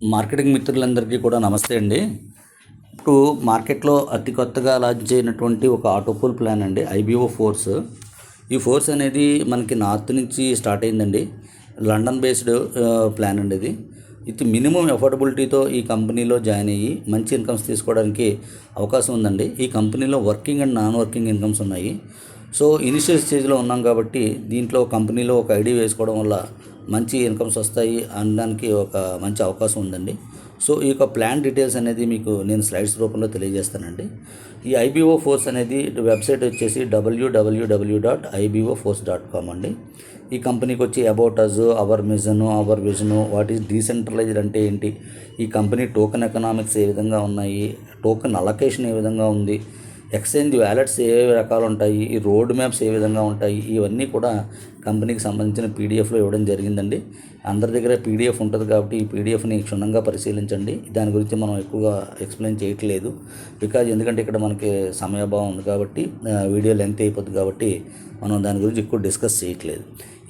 Marketing మిత్రులందరికీ కూడా నమస్తే అండి. ఇప్పుడు మార్కెట్లో అతి కొత్తగా లాంచ్ అయినటువంటి ఒక ఆటో పూల్ ప్లాన్ అండి, ఐబీఓ ఫోర్స్. ఈ ఫోర్స్ అనేది మనకి నార్త్ నుంచి స్టార్ట్ అయిందండి. లండన్ బేస్డ్ ప్లాన్ అండి ఇది. ఇది మినిమం అఫోర్డబిలిటీతో ఈ కంపెనీలో జాయిన్ అయ్యి మంచి ఇన్కమ్స్ తీసుకోవడానికి అవకాశం ఉందండి. ఈ కంపెనీలో working and non working incomes ఉన్నాయి. సో ఇనిషియల్ స్టేజ్లో ఉన్నాం కాబట్టి దీంట్లో కంపెనీలో ఒక ఐడి వేసుకోవడం వల్ల మంచి ఇన్కమ్స్ వస్తాయి అనడానికి ఒక మంచి అవకాశం ఉందండి. సో ఈ యొక్క ప్లాన్ డీటెయిల్స్ అనేది మీకు నేను స్లైడ్స్ రూపంలో తెలియజేస్తానండి. ఈ ఐబీఓ ఫోర్స్ అనేది వెబ్సైట్ వచ్చేసి www.iboforce.com అండి. ఈ కంపెనీకి వచ్చి about us, our mission, our vision, what is decentralized అంటే ఏంటి, ఈ కంపెనీ టోకెన్ ఎకనామిక్స్ ఏ విధంగా ఉన్నాయి, టోకెన్ అలొకేషన్ ఏ విధంగా ఉంది, ఎక్స్చేంజ్ వ్యాలెట్స్ ఏ రకాలు ఉంటాయి, ఈ రోడ్ మ్యాప్స్ ఏ విధంగా ఉంటాయి, ఇవన్నీ కూడా కంపెనీకి సంబంధించిన పీడిఎఫ్లో ఇవ్వడం జరిగిందండి. అందరి దగ్గర పీడిఎఫ్ ఉంటుంది కాబట్టి ఈ పీడిఎఫ్ని క్షుణ్ణంగా పరిశీలించండి. దాని గురించి మనం ఎక్కువగా ఎక్స్ప్లెయిన్ చేయట్లేదు, ఎందుకంటే ఇక్కడ మనకి సమయాభావం ఉంది కాబట్టి వీడియో లెంత్ అయిపోతుంది కాబట్టి మనం దాని గురించి ఎక్కువ డిస్కస్ చేయట్లేదు.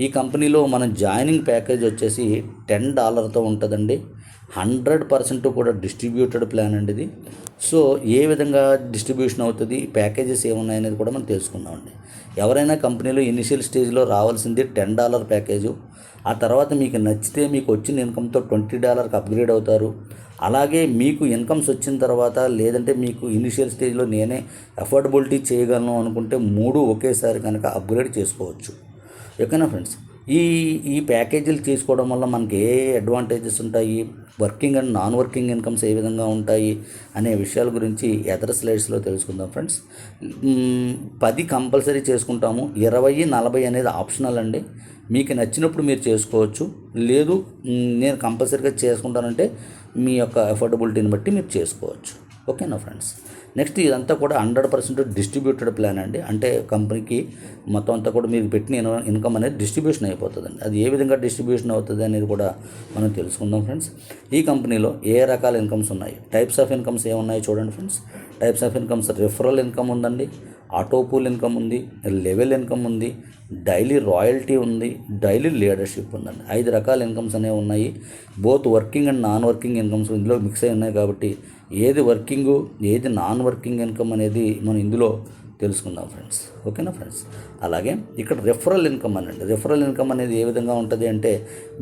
ఈ కంపెనీలో మన జాయినింగ్ ప్యాకేజ్ వచ్చేసి $10తో ఉంటుందండి. 100% కూడా డిస్ట్రిబ్యూటెడ్ ప్లాన్ అండి ఇది. సో ఏ విధంగా డిస్ట్రిబ్యూషన్ అవుతుంది, ప్యాకేజెస్ ఏమున్నాయనేది కూడా మనం తెలుసుకుందామండి. ఎవరైనా కంపెనీలో ఇనిషియల్ స్టేజ్లో రావాల్సింది $10 ప్యాకేజు. ఆ తర్వాత మీకు నచ్చితే మీకు వచ్చిన ఇన్కమ్తో $20కి అప్గ్రేడ్ అవుతారు. అలాగే మీకు ఇన్కమ్స్ వచ్చిన తర్వాత లేదంటే మీకు ఇనిషియల్ స్టేజ్లో నేనే అఫోర్డబిలిటీ చేయగలను అనుకుంటే 3 ఒకేసారి కనుక అప్గ్రేడ్ చేసుకోవచ్చు. ఓకేనా ఫ్రెండ్స్. ఈ ప్యాకేజీలు తీసుకోవడం వల్ల మనకి ఏ అడ్వాంటేజెస్ ఉంటాయి, working and non working incomes ఏ విధంగా ఉంటాయి అనే విషయాల గురించి ఎదర్ స్లైడ్స్లో తెలుసుకుందాం ఫ్రెండ్స్. 10 కంపల్సరీ చేసుకుంటాము, 20, 40 అనేది ఆప్షనల్ అండి. మీకు నచ్చినప్పుడు మీరు చేసుకోవచ్చు, లేదు నేను కంపల్సరీగా చేసుకుంటానంటే మీ యొక్క అఫోర్డబిలిటీని బట్టి మీరు చేసుకోవచ్చు. ఓకేనా ఫ్రెండ్స్. నెక్స్ట్ ఇదంతా కూడా 100% డిస్ట్రిబ్యూటెడ్ ప్లాన్ అండి. అంటే కంపెనీకి మొత్తం అంతా కూడా మీరు పెట్టిన ఇన్కమ్ అనేది డిస్ట్రిబ్యూషన్ అయిపోతుందండి. అది ఏ విధంగా డిస్ట్రిబ్యూషన్ అవుతుంది అనేది కూడా మనం తెలుసుకుందాం ఫ్రెండ్స్. ఈ కంపెనీలో ఏ రకాల ఇన్కమ్స్ ఉన్నాయి, టైప్స్ ఆఫ్ ఇన్కమ్స్ ఏమున్నాయి చూడండి friends. Types of incomes referral income ఉందండి, ఆటో పూల్ ఇన్కమ్ ఉంది, లెవెల్ ఇన్కమ్ ఉంది, డైలీ రాయల్టీ ఉంది, డైలీ లీడర్షిప్ ఉందండి. 5 రకాల ఇన్కమ్స్ అనేవి ఉన్నాయి. Both working and non working incomes ఇందులో మిక్స్ అయి ఉన్నాయి కాబట్టి ఏది వర్కింగు ఏది నాన్ వర్కింగ్ ఇన్కమ్ అనేది మనం ఇందులో తెలుసుకుందాం ఫ్రెండ్స్. ఓకేనా ఫ్రెండ్స్. అలాగే ఇక్కడ రెఫరల్ ఇన్కమ్ అనండి. రెఫరల్ ఇన్కమ్ అనేది ఏ విధంగా ఉంటుంది అంటే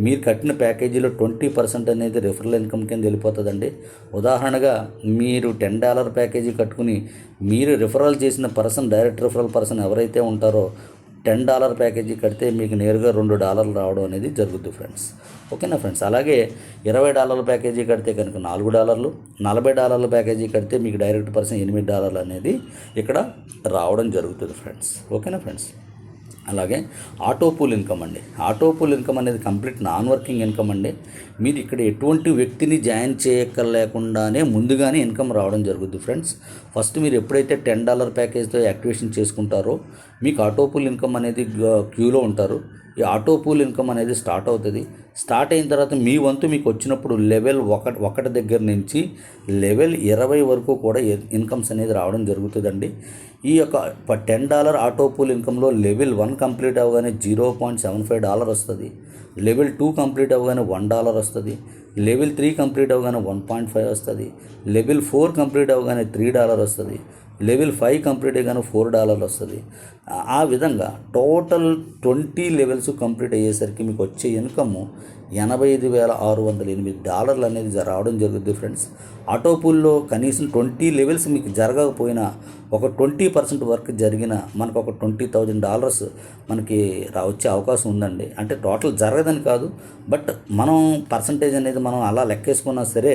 మీరు కట్టిన ప్యాకేజీలో 20% అనేది రెఫరల్ ఇన్కమ్ కింద వెళ్ళిపోతుందండి. ఉదాహరణగా మీరు $10 ప్యాకేజీ కట్టుకుని మీరు రిఫరల్ చేసిన పర్సన్, డైరెక్ట్ రిఫరల్ పర్సన్ ఎవరైతే ఉంటారో $10 ప్యాకేజీ కడితే మీకు నేరుగా $2 రావడం అనేది జరుగుతుంది ఫ్రెండ్స్. ఓకేనా ఫ్రెండ్స్. అలాగే $20 ప్యాకేజీ కడితే కనుక $4, $40 ప్యాకేజీ కడితే మీకు డైరెక్ట్ పర్సన్ $8 అనేది ఇక్కడ రావడం జరుగుతుంది ఫ్రెండ్స్. ఓకేనా ఫ్రెండ్స్. అలాగే ఆటో పూల్ ఇన్కమ్ అండి. ఆటో పూల్ ఇన్కమ్ అనేది కంప్లీట్ నాన్ వర్కింగ్ ఇన్కమ్ అండి. మీరు ఇక్కడ ఎటువంటి వ్యక్తిని జాయిన్ చేయక్కర్లేకుండానే ముందుగానే ఇన్కమ్ రావడం జరుగుతుంది ఫ్రెండ్స్. ఫస్ట్ మీరు ఎప్పుడైతే $10 ప్యాకేజ్తో యాక్టివేషన్ చేసుకుంటారో మీకు ఆటో పూల్ ఇన్కమ్ అనేది క్యూలో ఉంటారు. ఈ ఆటో పూల్ ఇన్కమ్ అనేది స్టార్ట్ అవుతుంది. స్టార్ట్ అయిన తర్వాత మీ వంతు మీకు వచ్చినప్పుడు లెవెల్ 1 దగ్గర నుంచి లెవెల్ 20 వరకు కూడా ఇన్కమ్స్ అనేది రావడం జరుగుతుందండి. ఈ యొక్క $10 ఆటో పూల్ ఇన్కంలో లెవెల్ 1 కంప్లీట్ అవ్వగానే $0.75 వస్తుంది, లెవెల్ 2 కంప్లీట్ అవ్వగానే $1 వస్తుంది, లెవెల్ 3 కంప్లీట్ అవ్వగానే 1.5 వస్తుంది, లెవెల్ 4 కంప్లీట్ అవ్వగానే $3 వస్తుంది, లెవెల్ 5 కంప్లీట్ అయ్యాగానే $4 వస్తుంది. ఆ విధంగా టోటల్ 20 లెవెల్స్ కంప్లీట్ అయ్యేసరికి మీకు వచ్చే ఇన్కమ్ $85,608 అనేది రావడం జరుగుతుంది ఫ్రెండ్స్. ఆటో పూల్లో కనీసం 20 లెవెల్స్ మీకు జరగకపోయినా ఒక 20% వర్క్ జరిగిన మనకు ఒక $20,000 మనకి వచ్చే అవకాశం ఉందండి. అంటే టోటల్ జరగదని కాదు, బట్ మనం పర్సంటేజ్ అనేది మనం అలా లెక్కేసుకున్నా సరే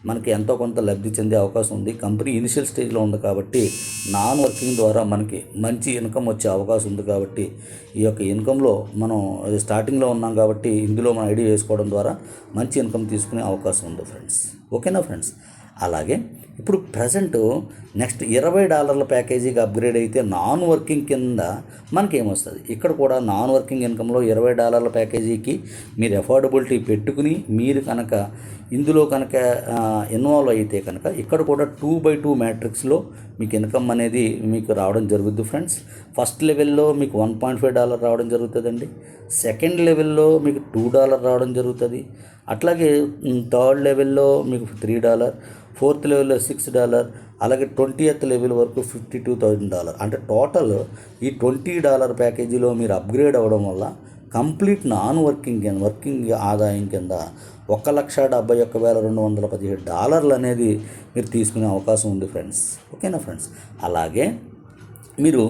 మనకి ఎంతో కొంత లబ్ధి చెందే అవకాశం ఉంది. కంపెనీ ఇనిషియల్ స్టేజ్లో ఉంది కాబట్టి నాన్ వర్కింగ్ ద్వారా మనకి మంచి ఇన్కమ్ వచ్చే అవకాశం ఉంది. కాబట్టి ఈ యొక్క ఇన్కంలో మనం స్టార్టింగ్లో ఉన్నాం కాబట్టి ఇందులో మనం ఐడి వేసుకోవడం ద్వారా మంచి ఇన్కమ్ తీసుకునే అవకాశం ఉంది ఫ్రెండ్స్. ఓకేనా ఫ్రెండ్స్. అలాగే ఇప్పుడు ప్రజెంట్ నెక్స్ట్ $20 ప్యాకేజీకి అప్గ్రేడ్ అయితే నాన్ వర్కింగ్ కింద మనకేమొస్తుంది. ఇక్కడ కూడా నాన్ వర్కింగ్ ఇన్కంలో $20 ప్యాకేజీకి మీరు అఫోర్డబిలిటీ పెట్టుకుని మీరు కనుక ఇందులో కనుక ఇన్వాల్వ్ అయితే కనుక ఇక్కడ కూడా 2/2 మ్యాట్రిక్స్లో మీకు ఇన్కమ్ అనేది మీకు రావడం జరుగుద్ది ఫ్రెండ్స్. ఫస్ట్ లెవెల్లో మీకు $1.5 రావడం జరుగుతుందండి. సెకండ్ లెవెల్లో మీకు $2 రావడం జరుగుతుంది. అట్లాగే థర్డ్ లెవెల్లో మీకు $3, ఫోర్త్ లెవెల్లో $6, అలాగే 20th లెవెల్ వరకు $52,000. అంటే టోటల్ ఈ $20 ప్యాకేజీలో మీరు అప్గ్రేడ్ అవ్వడం వల్ల కంప్లీట్ నాన్ వర్కింగ్ ఆదాయం కింద $1,71,217 అనేది మీరు తీసుకునే అవకాశం ఉంది ఫ్రెండ్స్. ఓకేనా ఫ్రెండ్స్. అలాగే మీరు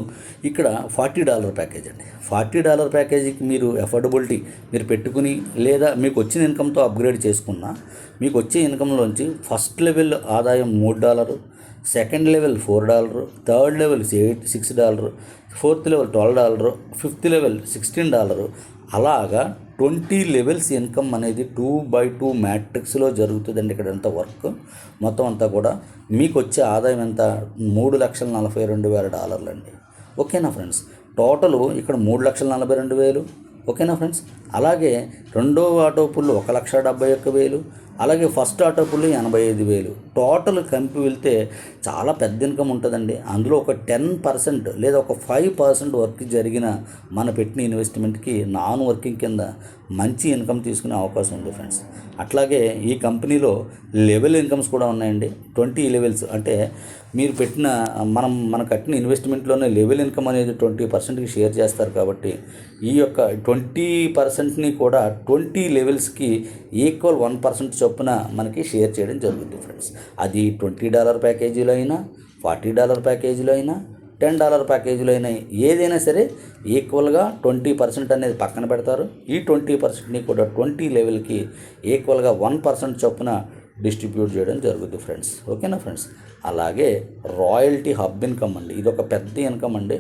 ఇక్కడ $40 ప్యాకేజ్ అండి. $40 ప్యాకేజీకి మీరు ఎఫోర్డబిలిటీ మీరు పెట్టుకుని లేదా మీకు వచ్చిన ఇన్కమ్తో అప్గ్రేడ్ చేసుకున్నా మీకు వచ్చే ఇన్కంలోంచి ఫస్ట్ లెవెల్ ఆదాయం $3, second level $4, third level $6, fourth level $12, fifth level $16, అలాగా 20 లెవెల్స్ ఇన్కమ్ అనేది 2/2 మ్యాట్రిక్స్లో జరుగుతుందండి. ఇక్కడ ఎంత వర్క్ మొత్తం అంతా కూడా మీకు వచ్చే ఆదాయం ఎంత $3,42,000 అండి. ఓకేనా ఫ్రెండ్స్. టోటలు ఇక్కడ 3,42,000. ఓకేనా ఫ్రెండ్స్. అలాగే రెండో ఆటో పుల్లు 1,71,000, అలాగే ఫస్ట్ ఆటో పుల్లు 85,000. టోటల్ కంపి వెళ్తే చాలా పెద్ద ఇన్కమ్ ఉంటుందండి. అందులో ఒక 10% లేదా ఒక 5% వర్క్ జరిగిన మన పెట్టిన ఇన్వెస్ట్మెంట్కి నాన్ వర్కింగ్ కింద మంచి ఇన్కమ్ తీసుకునే అవకాశం ఉంది ఫ్రెండ్స్. అట్లాగే ఈ కంపెనీలో లెవెల్ ఇన్కమ్స్ కూడా ఉన్నాయండి. 20 లెవెల్స్ అంటే మీరు పెట్టిన మన కట్టిన ఇన్వెస్ట్మెంట్లోనే లెవెల్ ఇన్కమ్ అనేది 20%కి షేర్ చేస్తారు. కాబట్టి ఈ యొక్క 20%ని కూడా 20 లెవెల్స్కి ఈక్వల్ 1% చొప్పున మనకి షేర్ చేయడం జరుగుతుంది ఫ్రెండ్స్. అది $20 ప్యాకేజీలో అయినా, $40 ప్యాకేజీలో అయినా, $10 ప్యాకేజీలో అయినా ఏదైనా సరే ఈక్వల్గా 20% అనేది పక్కన పెడతారు. ఈ 20%ని కూడా 20 లెవెల్కి ఈక్వల్గా 1% చొప్పున డిస్ట్రిబ్యూట్ చేయడం జరుగుతుంది ఫ్రెండ్స్. ఓకేనా ఫ్రెండ్స్. అలాగే రాయల్టీ హబ్ ఇన్కమ్ అండి. ఇది ఒక పెద్ద ఇన్కమ్ అండి.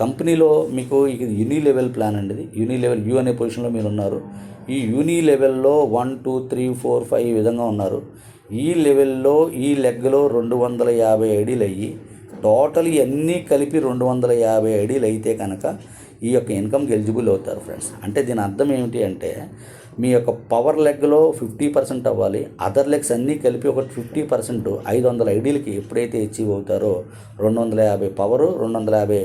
కంపెనీలో మీకు ఇది యూని లెవెల్ ప్లాన్ అండి. ఇది యూని లెవెల్ యూ అనే పొజిషన్లో మీరు ఉన్నారు. ఈ యూని లెవెల్లో 1, 2, 3, 4, 5 ఈ విధంగా ఉన్నారు. ఈ లెవెల్లో ఈ లెగ్లో 250 ఐడీలు అయ్యి టోటల్ ఇవన్నీ కలిపి 250 ఐడీలు అయితే కనుక ఈ యొక్క ఇన్కమ్కి ఎలిజిబుల్ అవుతారు ఫ్రెండ్స్. అంటే దీని అర్థం ఏమిటి అంటే మీ యొక్క పవర్ లెగ్లో 50% అవ్వాలి. అదర్ లెగ్స్ అన్నీ కలిపి ఒక 50% 500 ఐడీలకి ఎప్పుడైతే అచీవ్ అవుతారో 250 పవరు 250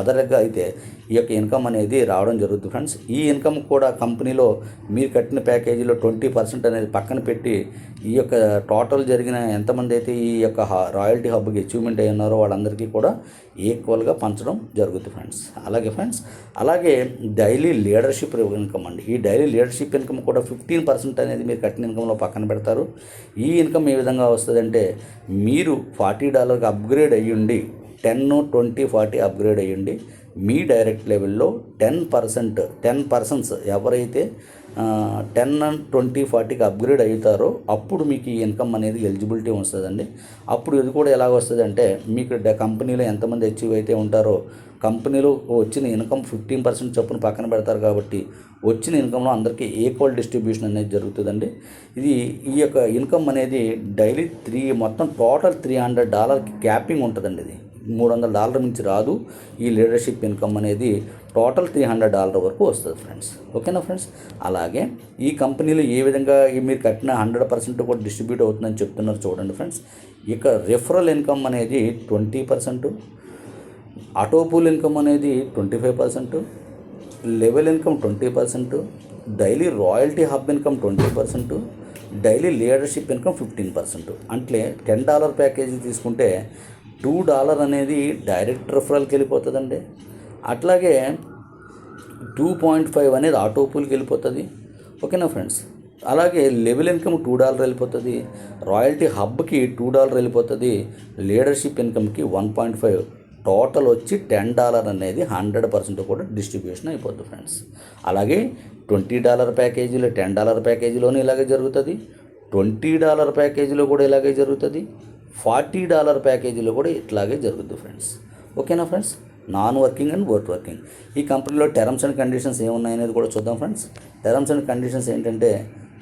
అదర్ లెగ్ అయితే ఈ యొక్క ఇన్కమ్ అనేది రావడం జరుగుతుంది ఫ్రెండ్స్. ఈ ఇన్కమ్ కూడా కంపెనీలో మీరు కట్టిన ప్యాకేజీలో 20% అనేది పక్కన పెట్టి ఈ యొక్క టోటల్ జరిగిన ఎంతమంది అయితే ఈ యొక్క రాయల్టీ హబ్కి అచీవ్మెంట్ అయి ఉన్నారో వాళ్ళందరికీ కూడా ఈక్వల్గా పంచడం జరుగుతుంది ఫ్రెండ్స్. అలాగే డైలీ లీడర్షిప్ ఇన్కమ్ అండి. ఈ డైలీ లీడర్షిప్ ఇన్కమ్ కూడా 15% అనేది మీరు కట్టిన ఇన్కంలో పక్కన పెడతారు. ఈ ఇన్కమ్ ఏ విధంగా వస్తుందంటే మీరు $40కి అప్గ్రేడ్ అయ్యుండి 10, 20, 40 అప్గ్రేడ్ అయ్యుండి మీ డైరెక్ట్ లెవెల్లో 10 పర్సన్స్ ఎవరైతే 10, 20, 40కి అప్గ్రేడ్ అవుతారో అప్పుడు మీకు ఈ ఇన్కమ్ అనేది ఎలిజిబిలిటీ వస్తుందండి. అప్పుడు ఇది కూడా ఎలాగ వస్తుంది అంటే మీకు కంపెనీలో ఎంతమంది అచీవ్ అయితే ఉంటారో కంపెనీలో వచ్చిన ఇన్కమ్ 15% చొప్పున పక్కన పెడతారు. కాబట్టి వచ్చిన ఇన్కంలో అందరికీ ఈక్వల్ డిస్ట్రిబ్యూషన్ అనేది జరుగుతుందండి. ఈ యొక్క ఇన్కమ్ అనేది డైలీ మొత్తం టోటల్ $300కి క్యాపింగ్ ఉంటుందండి. ఇది $300 నుంచి రాదు. ఈ లీడర్షిప్ ఇన్కమ్ అనేది టోటల్ $300 వరకు వస్తుంది ఫ్రెండ్స్. ఓకేనా ఫ్రెండ్స్. అలాగే ఈ కంపెనీలో ఏ విధంగా మీరు కట్టిన 100% కూడా డిస్ట్రిబ్యూట్ అవుతుందని చెప్తున్నారు చూడండి ఫ్రెండ్స్. ఇక రిఫరల్ ఇన్కమ్ అనేది 20%, ఆటోపూల్ ఇన్కమ్ అనేది 25%, level income 20%, daily royalty hub income 20%, daily leadership income 15%. అంటే $10 ప్యాకేజీ తీసుకుంటే $2 అనేది డైరెక్ట్ రిఫరల్కి వెళ్ళిపోతుందండి. అట్లాగే 2.5 అనేది ఆటోపూల్కి వెళ్ళిపోతుంది. ఓకేనా ఫ్రెండ్స్. అలాగే లెవెల్ ఇన్కమ్ $2 వెళ్ళిపోతుంది, రాయల్టీ హబ్కి $2 వెళ్ళిపోతుంది, లీడర్షిప్ ఇన్కమ్కి 1.5, టోటల్ వచ్చి $10 అనేది 100% కూడా డిస్ట్రిబ్యూషన్ అయిపోతుంది ఫ్రెండ్స్. అలాగే $20 ప్యాకేజీలో $10 ప్యాకేజీలోనే ఇలాగే జరుగుతుంది, $20 ప్యాకేజీలో కూడా ఇలాగే జరుగుతుంది, $40 ప్యాకేజీలో కూడా ఇట్లాగే జరుగుతుంది ఫ్రెండ్స్. ఓకేనా friends. Non working and working ఈ కంపెనీలో టర్మ్స్ అండ్ కండిషన్స్ ఏమున్నాయనేది కూడా చూద్దాం ఫ్రెండ్స్. టర్మ్స్ అండ్ కండిషన్స్ ఏంటంటే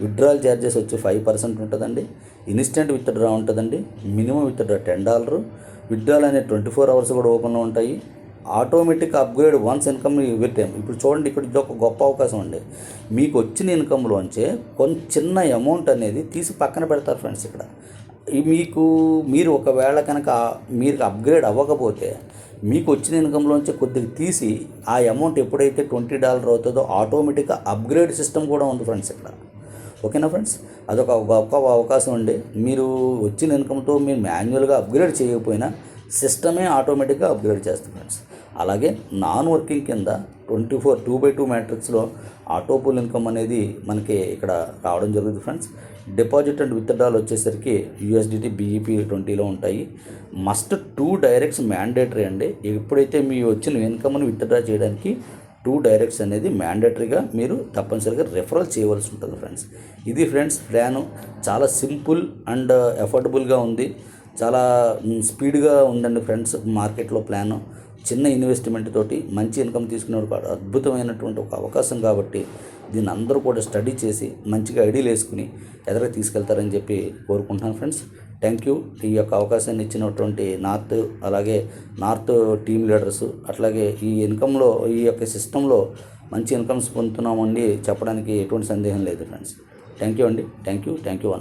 విత్డ్రాల్ ఛార్జెస్ వచ్చి 5% ఉంటుందండి, ఇన్స్టెంట్ విత్డ్రా ఉంటుందండి, మినిమం విత్డ్రా $10, విత్డ్రాల్ అనేది 24 అవర్స్ కూడా ఓపెన్లో ఉంటాయి, automatic upgrade once income every time. ఇప్పుడు చూడండి, ఇక్కడ ఇది ఒక గొప్ప అవకాశం అండి. మీకు వచ్చిన ఇన్కమ్లోంచే కొంచెం చిన్న అమౌంట్ అనేది తీసి పక్కన పెడతారు ఫ్రెండ్స్. ఇక్కడ మీరు ఒకవేళ కనుక మీరు అప్గ్రేడ్ అవ్వకపోతే మీకు వచ్చిన ఇన్కమ్లోంచి కొద్దిగా తీసి ఆ అమౌంట్ ఎప్పుడైతే $20 అవుతుందో ఆటోమేటిక్గా అప్గ్రేడ్ సిస్టమ్ కూడా ఉంది ఫ్రెండ్స్ ఇక్కడ. ఓకేనా ఫ్రెండ్స్, అదొక గొప్ప అవకాశం అండి. మీరు వచ్చిన ఇన్కమ్తో మీరు మాన్యువల్గా అప్గ్రేడ్ చేయకపోయినా సిస్టమే ఆటోమేటిక్గా అప్గ్రేడ్ చేస్తుంది ఫ్రెండ్స్. అలాగే నాన్ వర్కింగ్ కింద 2/2 మ్యాట్రిక్స్లో ఆటోపుల్ ఇన్కమ్ అనేది మనకి ఇక్కడ రావడం జరుగుతుంది ఫ్రెండ్స్. డిపాజిట్ అండ్ విత్డ్రాల్ వచ్చేసరికి USDT BEP 20లో ఉంటాయి. మస్ట్ 2 డైరెక్ట్స్ మ్యాండేటరీ అండి. ఎప్పుడైతే మీ వచ్చిన ఇన్కమ్ని విత్డ్రా చేయడానికి 2 డైరెక్ట్స్ అనేది మ్యాండేటరీగా మీరు తప్పనిసరిగా రెఫరల్ చేయవలసి ఉంటుంది ఫ్రెండ్స్. ఇది ఫ్రెండ్స్ ప్లాను. చాలా సింపుల్ అండ్ అఫోర్డబుల్గా ఉంది. చాలా స్పీడ్గా ఉందండి ఫ్రెండ్స్. మార్కెట్లో ప్లాను చిన్న ఇన్వెస్ట్మెంట్ తోటి మంచి ఇన్కమ్ తీసుకునే అద్భుతమైనటువంటి ఒక అవకాశం కాబట్టి దీన్ని అందరూ కూడా స్టడీ చేసి మంచిగా ఐడియాలు వేసుకుని ఎదురుగా తీసుకెళ్తారని చెప్పి కోరుకుంటున్నాను ఫ్రెండ్స్. Thank you. ఈ యొక్క అవకాశాన్ని ఇచ్చినటువంటి నార్త్ టీమ్ లీడర్స్, అట్లాగే ఈ ఇన్కంలో ఈ యొక్క సిస్టంలో మంచి ఇన్కమ్స్ పొందుతున్నామండి చెప్పడానికి ఎటువంటి సందేహం లేదు ఫ్రెండ్స్. థ్యాంక్ యూ అండి. Thank you.